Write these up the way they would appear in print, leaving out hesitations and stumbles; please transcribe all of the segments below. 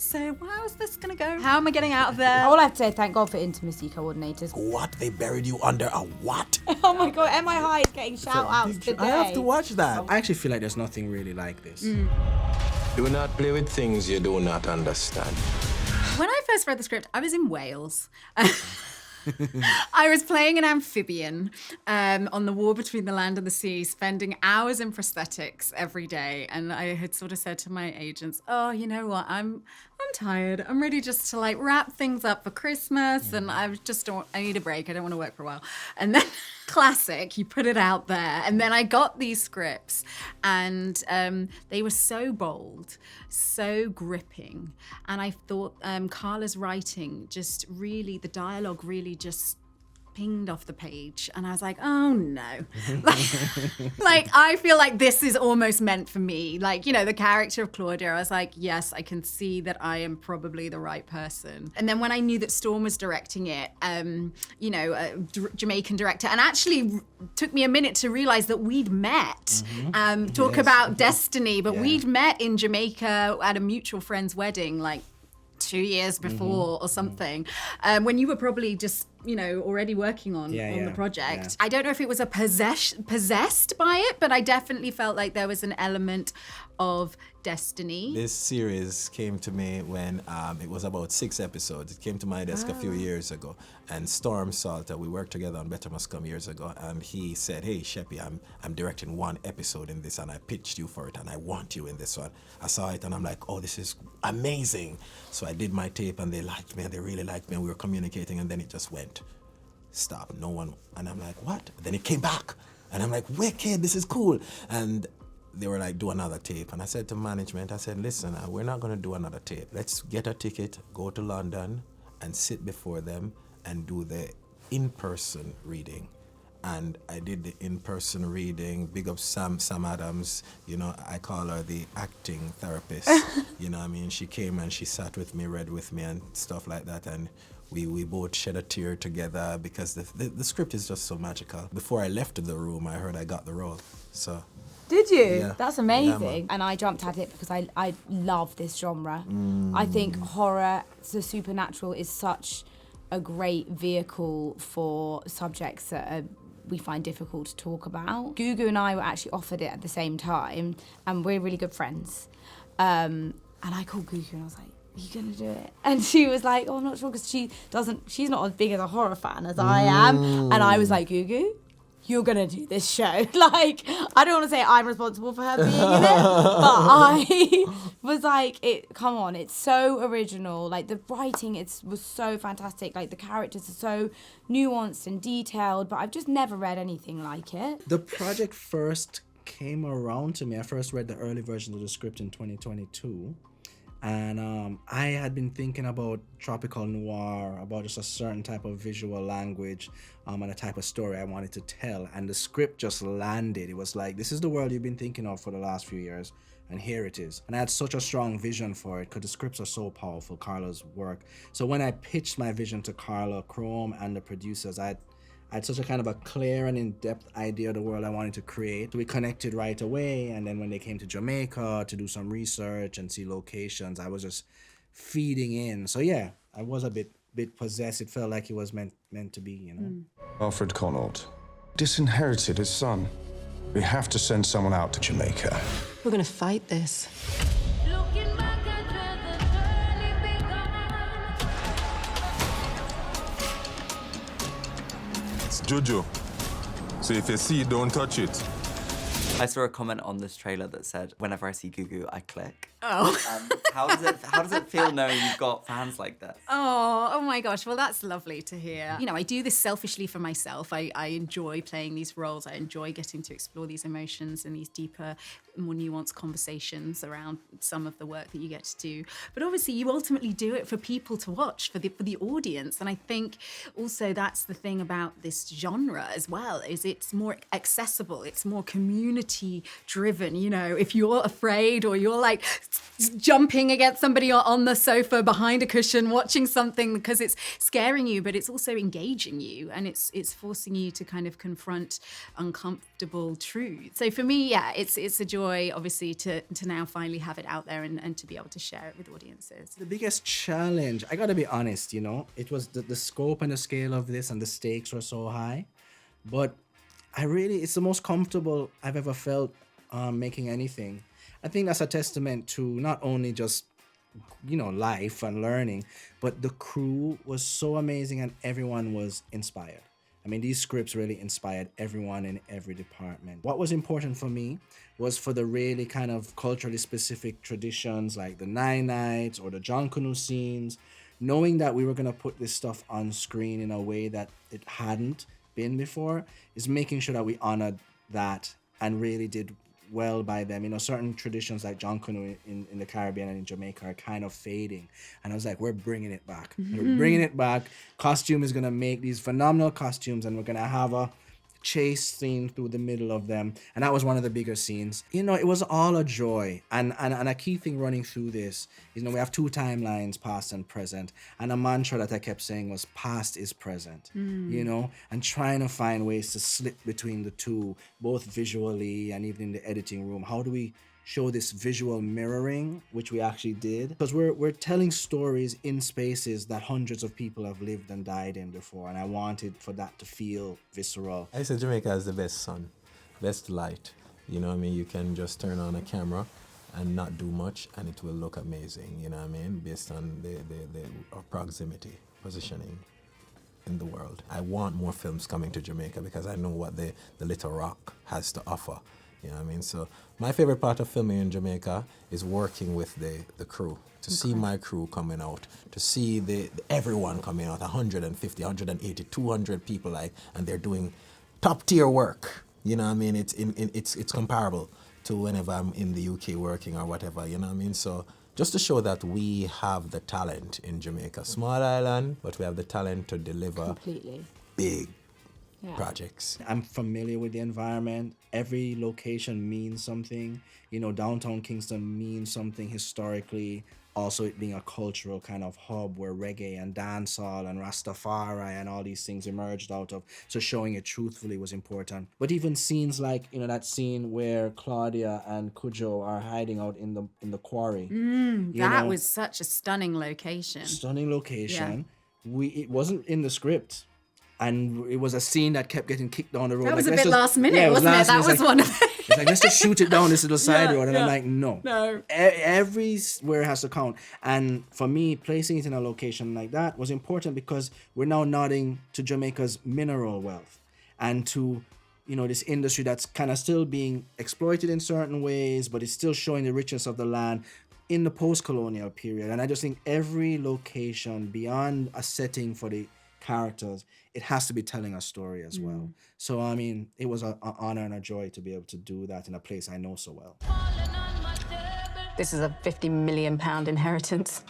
So how's this going to go? How am I getting out of there? All I have to say, thank God for intimacy coordinators. What? They buried you under a what? Oh my God, MI High is getting shout-outs today. I have to watch that. I actually feel like there's nothing really like this. Do not play with things you do not understand. When I first read the script, I was in Wales. I was playing an amphibian on the war between the land and the sea, spending hours in prosthetics every day. And I had sort of said to my agents, oh, you know what, I'm tired. I'm ready just to like wrap things up for Christmas. And I need a break. I don't want to work for a while. And then classic, you put it out there. And then I got these scripts and they were so bold, so gripping. And I thought Carla's writing just really, the dialogue really just pinged off the page. And I was like, oh no. like, I feel like this is almost meant for me. Like, you know, the character of Claudia, I was like, yes, I can see that I am probably the right person. And then when I knew that Storm was directing it, you know, a Jamaican director, and actually took me a minute to realize that we'd met, talk about destiny, but we'd met in Jamaica at a mutual friend's wedding, like 2 years before or something, when you were probably just, you know, already working on the project. Yeah. I don't know if it was possessed by it, but I definitely felt like there was an element of destiny. This series came to me when it was about 6 episodes. It came to my desk a few years ago. And Storm Saulter, we worked together on Better Must Come years ago, and he said, hey, Sheppy, I'm directing 1 episode in this, and I pitched you for it, and I want you in this one. I saw it, and I'm like, oh, this is amazing. So I did my tape, and they liked me, and they really liked me, and we were communicating, and then it just went, stop, no one. And I'm like, what? Then it came back, and I'm like, wicked, this is cool. And they were like, do another tape. And I said to management, I said, listen, we're not going to do another tape. Let's get a ticket, go to London, and sit before them and do the in-person reading. And I did the in-person reading. Big up Sam Adams. You know, I call her the acting therapist. You know what I mean? She came and she sat with me, read with me and stuff like that. And we both shed a tear together because the script is just so magical. Before I left the room, I heard I got the role. So. Did you? Yeah. That's amazing. And I jumped at it because I love this genre. I think horror, the supernatural is such a great vehicle for subjects that we find difficult to talk about. Gugu and I were actually offered it at the same time, and we're really good friends. And I called Gugu and I was like, are you gonna do it? And she was like, oh, I'm not sure, because she's not as big as a horror fan as I am. And I was like, Gugu, you're gonna do this show. Like, I don't want to say I'm responsible for her being in it, but I was like, come on, it's so original. Like, the writing was so fantastic. Like, the characters are so nuanced and detailed, but I've just never read anything like it. The project first came around to me. I first read the early version of the script in 2022. And I had been thinking about tropical-noir, about just a certain type of visual language and a type of story I wanted to tell. And the script just landed. It was like, this is the world you've been thinking of for the last few years, and here it is. And I had such a strong vision for it because the scripts are so powerful, Carla's work. So when I pitched my vision to Carla, Chrome, and the producers, I had such a kind of a clear and in-depth idea of the world I wanted to create. We connected right away, and then when they came to Jamaica to do some research and see locations, I was just feeding in. So yeah, I was a bit possessed. It felt like it was meant to be, you know. Alfred Connaught disinherited his son. We have to send someone out to Jamaica. We're gonna fight this. Jojo. So if you see it, don't touch it. I saw a comment on this trailer that said, whenever I see Gugu, I click. Oh. How does it feel knowing you've got fans like that? Oh my gosh. Well, that's lovely to hear. You know, I do this selfishly for myself. I enjoy playing these roles. I enjoy getting to explore these emotions and these deeper, more nuanced conversations around some of the work that you get to do. But obviously, you ultimately do it for people to watch, for the audience. And I think also that's the thing about this genre as well, is it's more accessible. It's more community driven. You know, if you're afraid or you're like jumping against somebody on the sofa behind a cushion watching something because it's scaring you, but it's also engaging you, and it's forcing you to kind of confront uncomfortable truths. So for me, yeah, it's a joy joy, obviously, to now finally have it out there and to be able to share it with audiences. The biggest challenge, I gotta be honest, it was the scope and the scale of this, and the stakes were so high. But it's the most comfortable I've ever felt making anything. I think that's a testament to not only just life and learning, but the crew was so amazing and everyone was inspired. I mean, these scripts really inspired everyone in every department. What was important for me was for the really kind of culturally specific traditions like the Nine Nights or the John Canoe scenes, knowing that we were going to put this stuff on screen in a way that it hadn't been before, is making sure that we honored that and really did well by them. Certain traditions like John Canoe in the Caribbean and in Jamaica are kind of fading. And I was like, we're bringing it back. We're bringing it back. Costume is going to make these phenomenal costumes, and we're going to have a chase scene through the middle of them. And that was one of the bigger scenes. It was all a joy. And a key thing running through this is, we have two timelines, past and present. And a mantra that I kept saying was past is present, and trying to find ways to slip between the two, both visually and even in the editing room. How do we show this visual mirroring, which we actually did? Because we're telling stories in spaces that hundreds of people have lived and died in before, and I wanted for that to feel visceral. I said Jamaica has the best sun, best light. You can just turn on a camera and not do much and it will look amazing, based on our proximity, positioning in the world. I want more films coming to Jamaica because I know what the Little Rock has to offer. So my favorite part of filming in Jamaica is working with the crew, to see my crew coming out, to see everyone coming out, 150, 180, 200 people, and they're doing top tier work. It's comparable to whenever I'm in the UK working or whatever, So just to show that we have the talent in Jamaica, small island, but we have the talent to deliver Completely. Big projects. I'm familiar with the environment. Every location means something. Downtown Kingston means something historically. Also, it being a cultural kind of hub where reggae and dancehall and Rastafari and all these things emerged out of. So showing it truthfully was important. But even scenes like, that scene where Claudia and Cujo are hiding out in the quarry. That was such a stunning location. Stunning location. Yeah. It wasn't in the script. And it was a scene that kept getting kicked down the road. That was a bit last minute, wasn't it? That was one of it. It's like, let's just shoot it down this little side road. And I'm like, no. No. Everywhere has to count. And for me, placing it in a location like that was important because we're now nodding to Jamaica's mineral wealth and to, this industry that's kind of still being exploited in certain ways, but it's still showing the richness of the land in the post-colonial period. And I just think every location, beyond a setting for the characters, it has to be telling a story as well. So it was an honor and a joy to be able to do that in a place I know so well. This is a £50 million inheritance.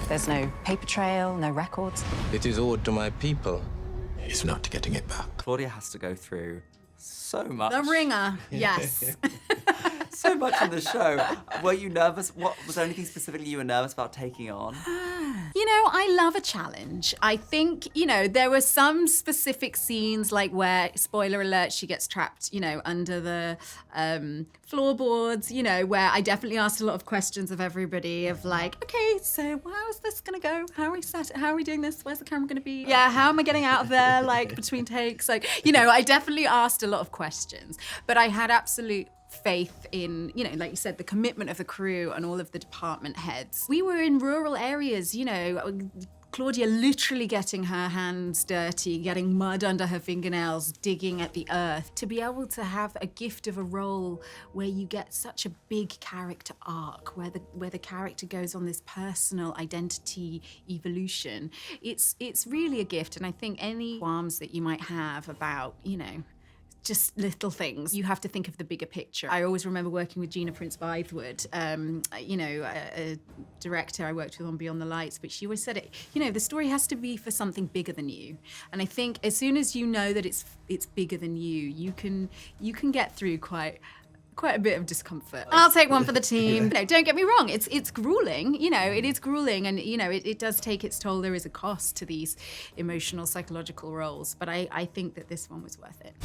There's no paper trail, no records. It is owed to my people. He's not getting it back. Claudia has to go through so much. The Ringer, yes. So much in the show. Were you nervous? Was there anything specifically you were nervous about taking on? I love a challenge. I think, there were some specific scenes like where, spoiler alert, she gets trapped, under the floorboards, where I definitely asked a lot of questions of everybody of like, okay, so how is this going to go? How are we doing this? Where's the camera going to be? Yeah, how am I getting out of there, between takes? I definitely asked a lot of questions, but I had absolute faith in, like you said, the commitment of the crew and all of the department heads. We were in rural areas, Claudia literally getting her hands dirty, getting mud under her fingernails, digging at the earth. To be able to have a gift of a role where you get such a big character arc, where the character goes on this personal identity evolution, it's really a gift. And I think any qualms that you might have about, just little things, you have to think of the bigger picture. I always remember working with Gina Prince-Bythewood, a director I worked with on Beyond the Lights, but she always said it, the story has to be for something bigger than you. And I think as soon as you know that it's bigger than you can get through quite a bit of discomfort. I'll take one for the team. Don't get me wrong, it's grueling, it is grueling, and it does take its toll. There is a cost to these emotional, psychological roles, but I think that this one was worth it.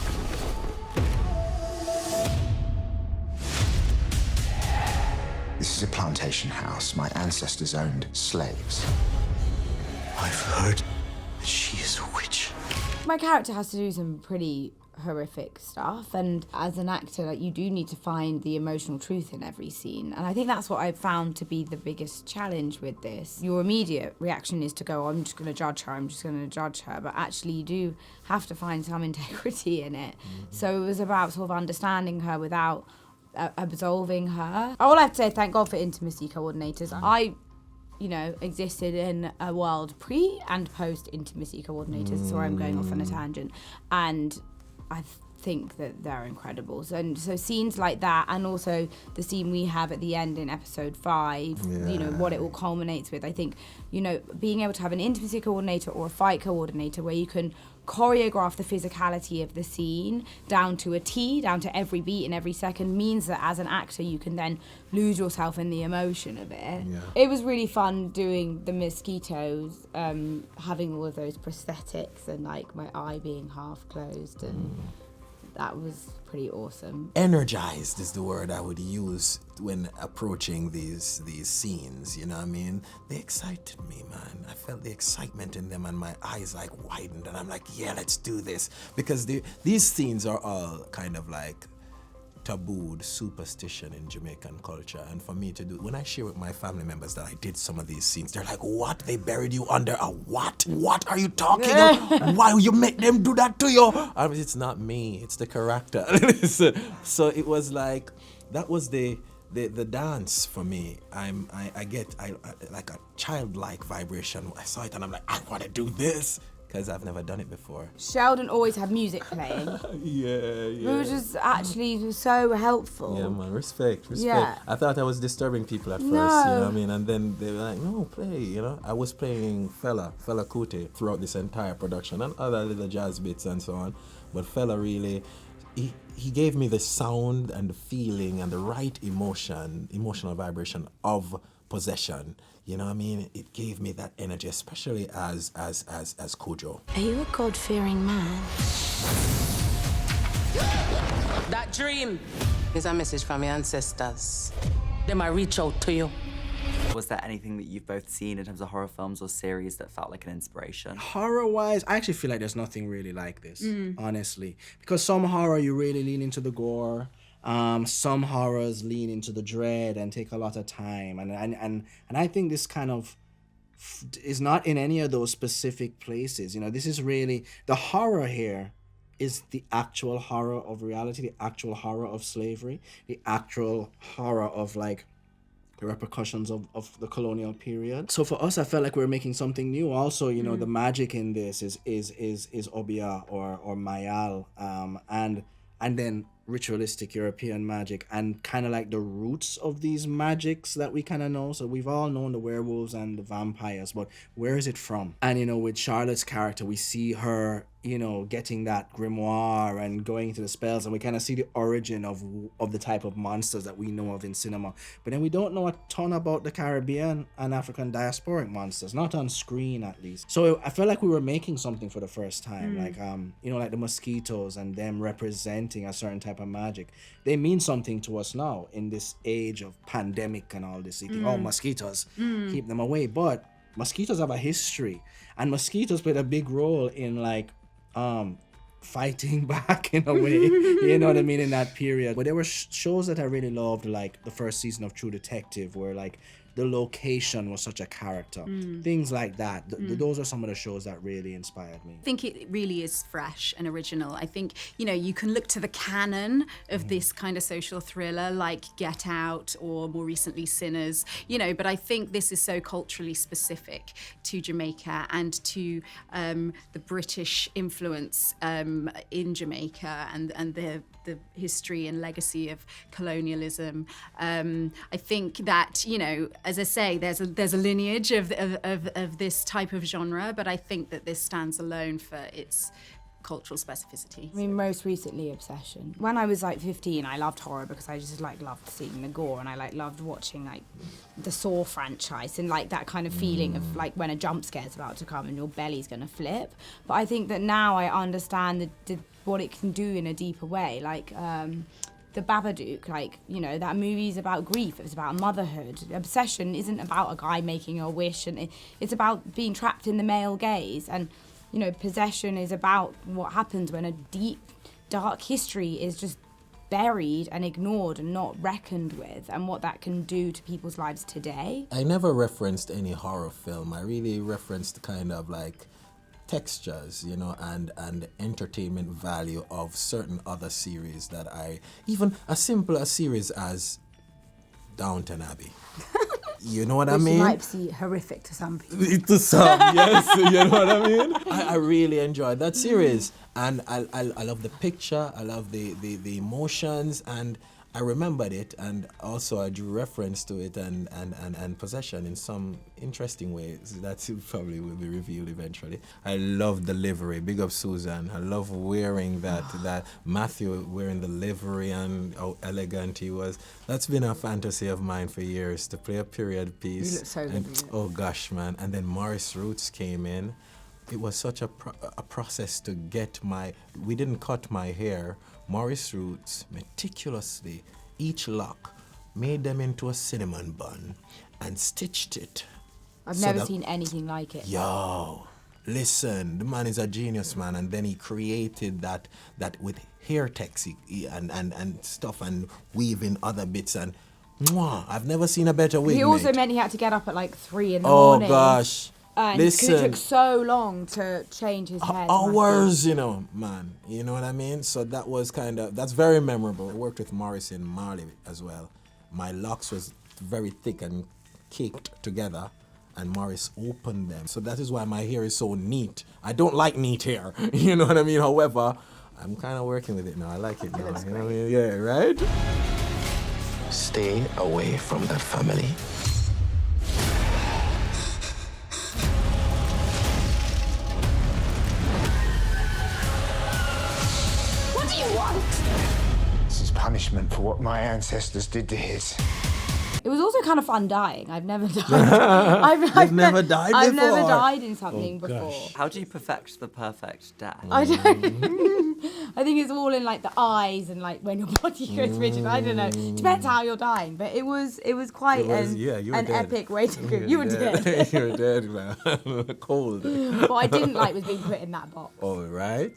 This is a plantation house. My ancestors owned slaves. I've heard that she is a witch. My character has to do some pretty horrific stuff, and as an actor, like, you do need to find the emotional truth in every scene, and I think that's what I've found to be the biggest challenge with this. Your immediate reaction is to go, I'm just going to judge her, but actually you do have to find some integrity in it. So it was about sort of understanding her without absolving her. All I have to say, thank God for intimacy coordinators. I existed in a world pre and post intimacy coordinators. Sorry, I'm going off on a tangent. And I think that they're incredible. So scenes like that, and also the scene we have at the end in episode 5, what it all culminates with. I think, being able to have an intimacy coordinator or a fight coordinator where you can choreograph the physicality of the scene down to a T, down to every beat and every second, means that as an actor you can then lose yourself in the emotion of it. Yeah. It was really fun doing the mosquitoes, having all of those prosthetics and like my eye being half closed, and that was pretty awesome. Energized is the word I would use when approaching these scenes, you know what I mean? They excited me, man. I felt the excitement in them and my eyes like widened and I'm like, yeah, let's do this. Because these scenes are all kind of like tabooed superstition in Jamaican culture, and for me to do, when I share with my family members that I did some of these scenes, they're like, what? They buried you under a what? What are you talking about? Why you make them do that to you? I mean, it's not me, it's the character. So it was like, that was the dance for me. I get like a childlike vibration. I saw it and I'm like, I want to do this. Because I've never done it before. Sheldon always had music playing. Yeah. Which was actually so helpful. Yeah, man, respect. Yeah. I thought I was disturbing people at first, you know what I mean? And then they were like, no, play, I was playing Fela Kuti throughout this entire production and other little jazz bits and so on. But Fela really, he gave me the sound and the feeling and the right emotional vibration of possession. You know what I mean? It gave me that energy, especially as Kojo. Are you a God-fearing man? That dream is a message from your ancestors. They might reach out to you. Was there anything that you've both seen in terms of horror films or series that felt like an inspiration? Horror-wise, I actually feel like there's nothing really like this, honestly. Because some horror, you really lean into the gore. Some horrors lean into the dread and take a lot of time, and I think this kind of is not in any of those specific places. This is really the horror here is the actual horror of reality, the actual horror of slavery, the actual horror of like the repercussions of the colonial period. So for us, I felt like we were making something new. Also, the magic in this is Obia or Mayal, and then ritualistic European magic and kind of like the roots of these magics that we kind of know. So we've all known the werewolves and the vampires, but where is it from? And with Charlotte's character, we see her getting that grimoire and going into the spells, and we kind of see the origin of the type of monsters that we know of in cinema. But then we don't know a ton about the Caribbean and African diasporic monsters, not on screen at least. So I felt like we were making something for the first time, like like the mosquitoes and them representing a certain type of magic. They mean something to us now in this age of pandemic and all this. You think, oh, mosquitoes, keep them away. But mosquitoes have a history, and mosquitoes played a big role in like fighting back in a way, you know what I mean, in that period. But there were shows that I really loved, like the first season of True Detective, where like the location was such a character. Things like that. Those are some of the shows that really inspired me. I think it really is fresh and original. I think, you can look to the canon of this kind of social thriller like Get Out or more recently Sinners, but I think this is so culturally specific to Jamaica and to the British influence in Jamaica and the history and legacy of colonialism. I think that, as I say, there's a lineage of this type of genre, but I think that this stands alone for its cultural specificity. I mean, most recently, Obsession. When I was like 15, I loved horror because I just like loved seeing the gore, and I like loved watching like the Saw franchise and like that kind of feeling of like when a jump scare's about to come and your belly's gonna flip. But I think that now I understand what it can do in a deeper way, like The Babadook, like, you know, that movie's about grief. It was about motherhood. Obsession isn't about a guy making a wish, and it's about being trapped in the male gaze. And, you know, Possession is about what happens when a deep, dark history is just buried and ignored and not reckoned with, and what that can do to people's lives today. I never referenced any horror film. I really referenced kind of like textures, you know, and entertainment value of certain other series that even as simple a series as Downton Abbey. You know what I mean? Might be horrific to some people. To some, yes. You know what I mean? I really enjoyed that series. And I love the picture, I love the emotions, and I remembered it, and also I drew reference to it and Possession in some interesting ways that probably will be revealed eventually. I love the livery. Big up Susan. I love wearing that Matthew wearing the livery and how elegant he was. That's been a fantasy of mine for years, to play a period piece. You look so good. Oh gosh, man. And then Maurice Roots came in. It was such a process to get we didn't cut my hair. Maurice Roots meticulously, each lock, made them into a cinnamon bun and stitched it. I've never seen anything like it. Yo, listen, the man is a genius, man. And then he created that with hair text and stuff and weaving other bits and I've never seen a better wig. He also meant he had to get up at like 3 in the morning. Oh gosh. And listen, it took so long to change his hair. Hours, you know, man. You know what I mean? So that was that's very memorable. I worked with Maurice in Marley as well. My locks was very thick and caked together, and Maurice opened them. So that is why my hair is so neat. I don't like neat hair. You know what I mean? However, I'm kind of working with it now. I like it now. You know what I mean? Yeah, right? Stay away from that family. What do you want? This is punishment for what my ancestors did to his. It was also kind of fun dying. I've never died. I've never died before. I've never died in something before. How do you perfect the perfect death? I don't. I think it's all in like the eyes and like when your body goes rigid. I don't know. Depends how you're dying, but it was quite an epic way to go. You were dead. You were dead, man. Cold. What I didn't like was being put in that box. All right.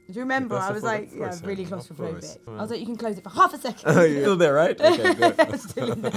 Do you remember? I was like, really claustrophobic. I was like, you can close it for half a second. You're still there, right? Okay, good. Still in there.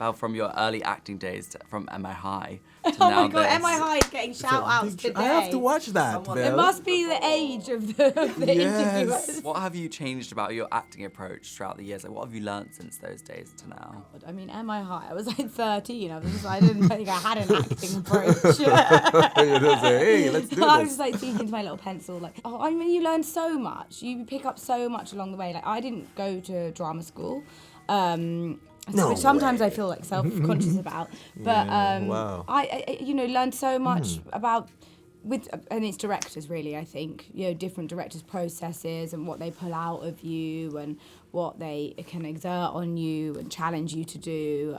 Well, from your early acting days from MI High to Oh now my god, this. MI High is getting shout outs today. I have to watch that. It must be the age of the interviewers. What have you changed about your acting approach throughout the years? Like, what have you learned since those days to now? I mean, MI High, I was like 13. I didn't think I had an acting approach. You just say, hey, let's do this. I was just like speaking to my little pencil, like, oh, I mean, you learn so much. You pick up so much along the way. Like, I didn't go to drama school. Which sometimes I feel like self-conscious about. But wow. I learned so much about and it's directors really, I think, different directors' processes and what they pull out of you and what they can exert on you and challenge you to do.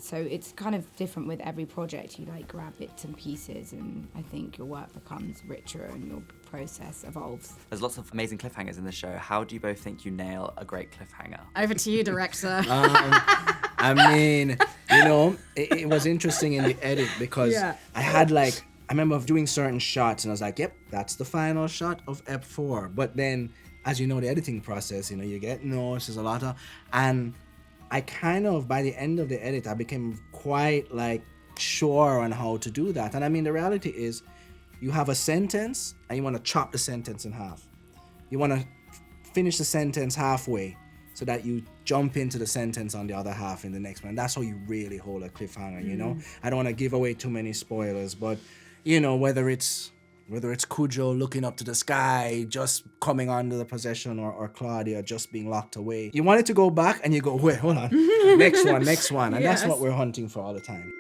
So it's kind of different with every project. You like grab bits and pieces, and I think your work becomes richer and your process evolves. There's lots of amazing cliffhangers in the show. How do you both think you nail a great cliffhanger? Over to you, director. I mean, it was interesting in the edit because I had I remember doing certain shots and I was like, yep, that's the final shot of Ep 4. But then, as you know, the editing process, you get notes, there's a lot of, and I kind of, by the end of the edit, I became quite sure on how to do that. And I mean, the reality is you have a sentence and you want to chop the sentence in half. You want to finish the sentence halfway so that you jump into the sentence on the other half in the next one. And that's how you really hold a cliffhanger, I don't want to give away too many spoilers, but whether it's Cujo looking up to the sky, just coming under the possession, or Claudia just being locked away. You want it to go back and you go, wait, hold on. next one. And that's what we're hunting for all the time.